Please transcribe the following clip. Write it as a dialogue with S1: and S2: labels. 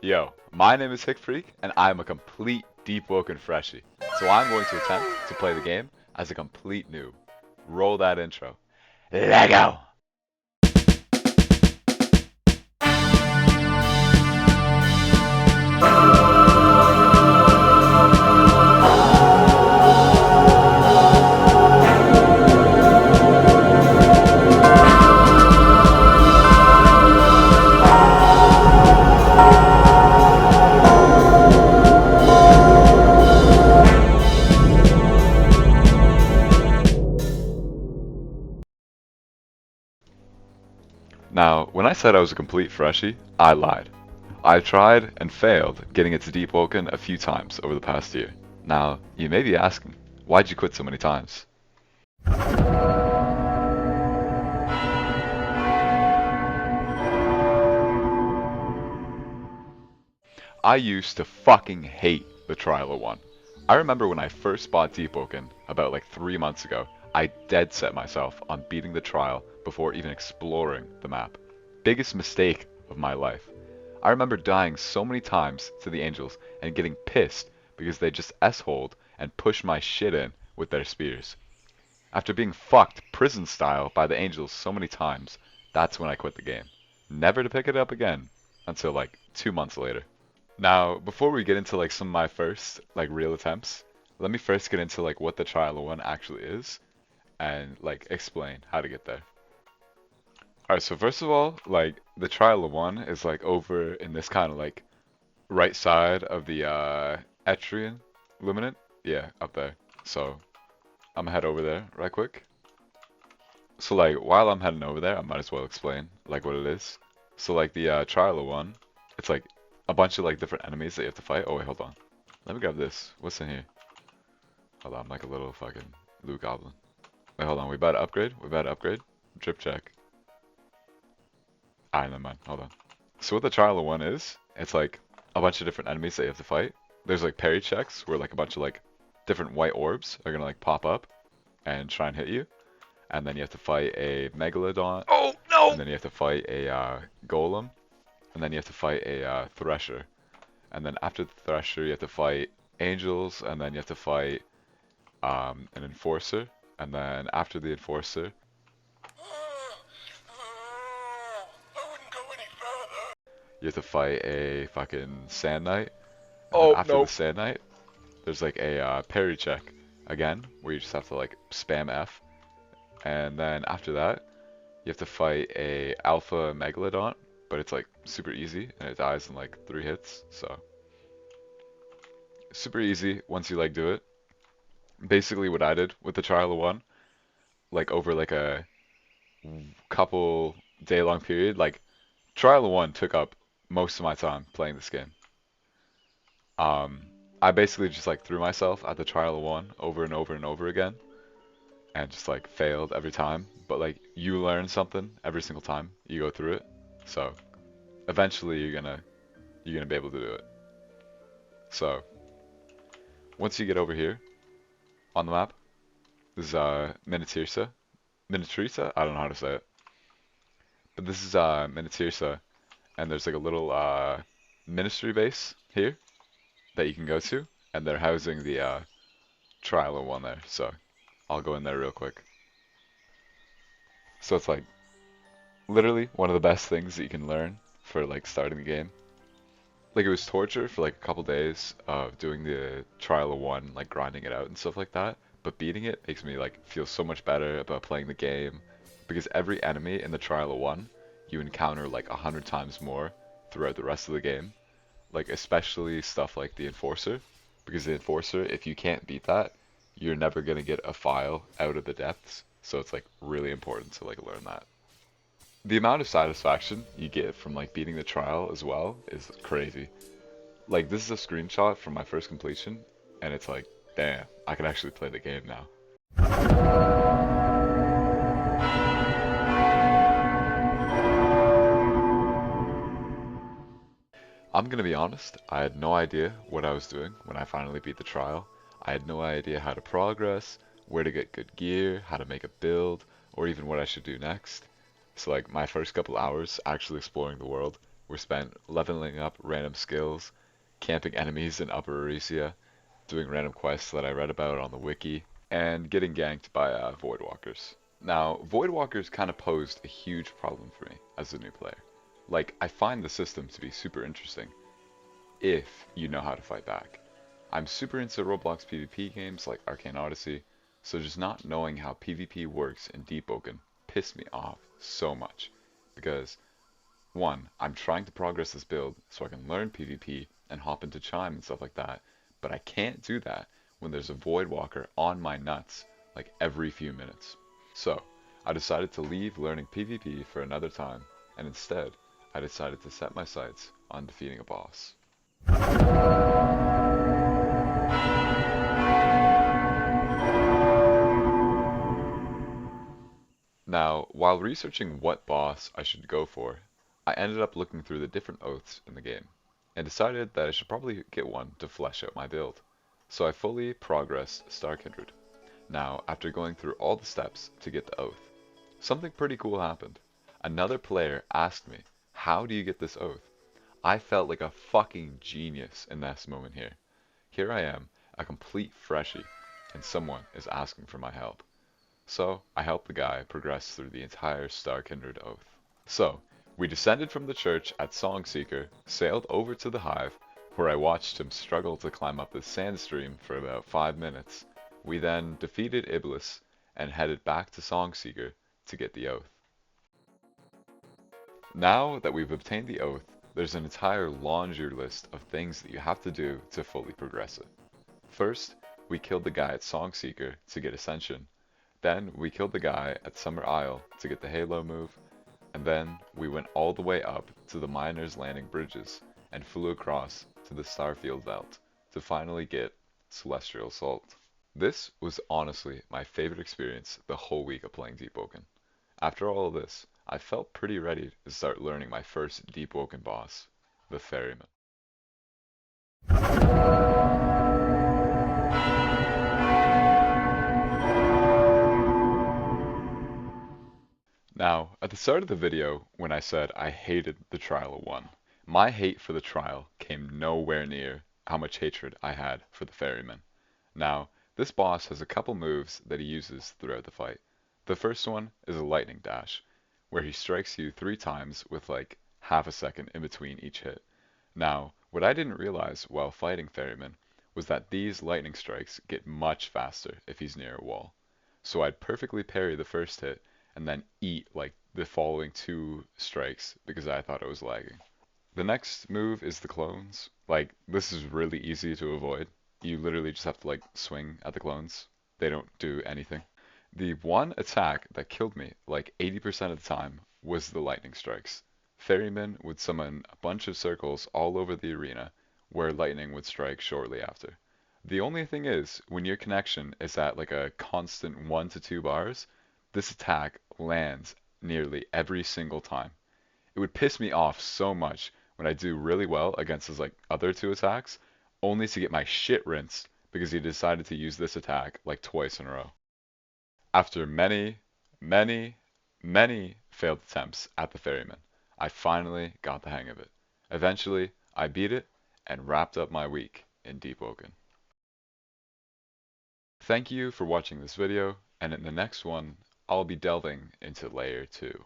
S1: Yo, my name is Freak, and I am a complete Deepwoken Freshie. So I'm going to attempt to play the game as a complete noob. Roll that intro. Lego! Now, when I said I was a complete Freshie, I lied. I tried and failed getting into Deepwoken a few times over the past year. Now, you may be asking, why'd you quit so many times? I used to fucking hate the Trial of One. I remember when I first bought Deepwoken about like 3 months ago, I dead set myself on beating the trial before even exploring the map. Biggest mistake of my life. I remember dying so many times to the angels and getting pissed because they just S-hold and push my shit in with their spears. After being fucked prison style by the angels so many times, that's when I quit the game. Never to pick it up again until like 2 months later. Now, before we get into like some of my first like real attempts, let me first get into like what the Trial of One actually is and like explain how to get there. Alright, so first of all, like the Trial of One is like over in this kind of like right side of the Etrian Luminant. Yeah, up there. So I'm gonna head over there right quick. So like while I'm heading over there, I might as well explain like what it is. So like the Trial of One, it's like a bunch of like different enemies that you have to fight. Oh wait, hold on. Let me grab this. What's in here? Hold on, I'm like a little fucking Blue Goblin. Wait, hold on. We about to upgrade? We about to upgrade? Drip check. Ah, never mind. Hold on. So what the Trial of One is, it's like a bunch of different enemies that you have to fight. There's like parry checks where like a bunch of like different white orbs are gonna like pop up and try and hit you. And then you have to fight a Megalodon. Oh no! And then you have to fight a Golem. And then you have to fight a Thresher. And then after the Thresher, you have to fight Angels. And then you have to fight an Enforcer. And then after the Enforcer, you have to fight a fucking Sand Knight. And then
S2: Oh,
S1: after the
S2: no.
S1: Sand Knight, there's like a parry check again, where you just have to like spam F. And then after that, you have to fight a Alpha Megalodon, but it's like super easy and it dies in like 3 hits. So super easy once you like do it. Basically what I did with the Trial of One, like over like a couple day long period, like Trial of One took up most of my time playing this game. Um, I basically just like threw myself at the Trial of One over and over and over again and just like failed every time. But like you learn something every single time you go through it. So eventually you're gonna be able to do it. So once you get over here on the map, this is Minitirsa. Minitrisa? I don't know how to say it. But this is Minitirsa, and there's like a little ministry base here that you can go to, and they're housing the Trial of One there. So I'll go in there real quick. So it's like literally one of the best things that you can learn for like starting the game. Like it was torture for like a couple days of doing the Trial of One, like grinding it out and stuff like that. But beating it makes me like feel so much better about playing the game because every enemy in the Trial of One you encounter like 100 times more throughout the rest of the game. Like especially stuff like the Enforcer, because the Enforcer, if you can't beat that, you're never gonna get a file out of the depths. So it's like really important to like learn that. The amount of satisfaction you get from like beating the trial as well is crazy. Like this is a screenshot from my first completion, and it's like, damn, I can actually play the game now. I'm gonna be honest, I had no idea what I was doing when I finally beat the trial. I had no idea how to progress, where to get good gear, how to make a build, or even what I should do next. So like my first couple hours actually exploring the world were spent leveling up random skills, camping enemies in Upper Eurasia, doing random quests that I read about on the wiki, and getting ganked by Voidwalkers. Now, Voidwalkers kind of posed a huge problem for me as a new player. Like, I find the system to be super interesting if you know how to fight back. I'm super into Roblox PvP games like Arcane Odyssey, so just not knowing how PvP works in Deepwoken pissed me off so much. Because, one, I'm trying to progress this build so I can learn PvP and hop into Chime and stuff like that, but I can't do that when there's a Voidwalker on my nuts like every few minutes. So, I decided to leave learning PvP for another time, and instead, I decided to set my sights on defeating a boss. Now, while researching what boss I should go for, I ended up looking through the different oaths in the game, and decided that I should probably get one to flesh out my build. So I fully progressed Star Kindred. Now, after going through all the steps to get the oath, something pretty cool happened. Another player asked me, how do you get this oath? I felt like a fucking genius in this moment here. Here I am, a complete freshie, and someone is asking for my help. So I helped the guy progress through the entire Star Kindred oath. So, we descended from the church at Songseeker, sailed over to the hive, where I watched him struggle to climb up the sand stream for about 5 minutes. We then defeated Iblis and headed back to Songseeker to get the oath. Now that we've obtained the oath, there's an entire laundry list of things that you have to do to fully progress it. First, we killed the guy at Songseeker to get Ascension. Then we killed the guy at Summer Isle to get the Halo move, and then we went all the way up to the Miners Landing bridges and flew across to the Starfield Belt to finally get Celestial Assault. This was honestly my favorite experience the whole week of playing Deepwoken. After all of this, I felt pretty ready to start learning my first Deepwoken boss, the Ferryman. Now, at the start of the video, when I said I hated the Trial of 1, my hate for the Trial came nowhere near how much hatred I had for the Ferryman. Now, this boss has a couple moves that he uses throughout the fight. The first one is a lightning dash, where he strikes you 3 times with like half a second in between each hit. Now, what I didn't realize while fighting Ferryman was that these lightning strikes get much faster if he's near a wall. So I'd perfectly parry the first hit and then eat like the following 2 strikes because I thought it was lagging. The next move is the clones. Like, this is really easy to avoid. You literally just have to like swing at the clones. They don't do anything. The one attack that killed me like 80% of the time was the lightning strikes. Ferryman would summon a bunch of circles all over the arena where lightning would strike shortly after. The only thing is, when your connection is at like a constant 1 to 2 bars, this attack lands nearly every single time. It would piss me off so much when I do really well against his like other 2 attacks, only to get my shit rinsed because he decided to use this attack like twice in a row. After many, many, many failed attempts at the Ferryman, I finally got the hang of it. Eventually, I beat it and wrapped up my week in Deepwoken. Thank you for watching this video, and in the next one, I'll be delving into Layer 2.